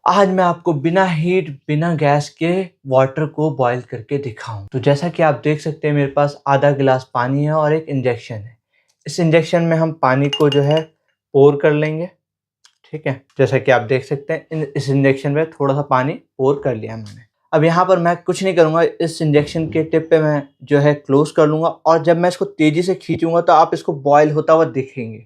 आज मैं आपको बिना हीट, बिना गैस के वाटर को बॉयल करके दिखाऊं। तो जैसा कि आप देख सकते हैं मेरे पास आधा गिलास पानी है और एक इंजेक्शन है। इस इंजेक्शन में हम पानी को जो है पोर कर लेंगे, ठीक है। जैसा कि आप देख सकते हैं इस इंजेक्शन में थोड़ा सा पानी पोर कर लिया मैंने। अब यहाँ पर मैं कुछ नहीं करूँगा, इस इंजेक्शन के टिप पे मैं जो है क्लोज कर लूँगा और जब मैं इसको तेज़ी से खींचूँगा तो आप इसको बॉयल होता हुआ देखेंगे।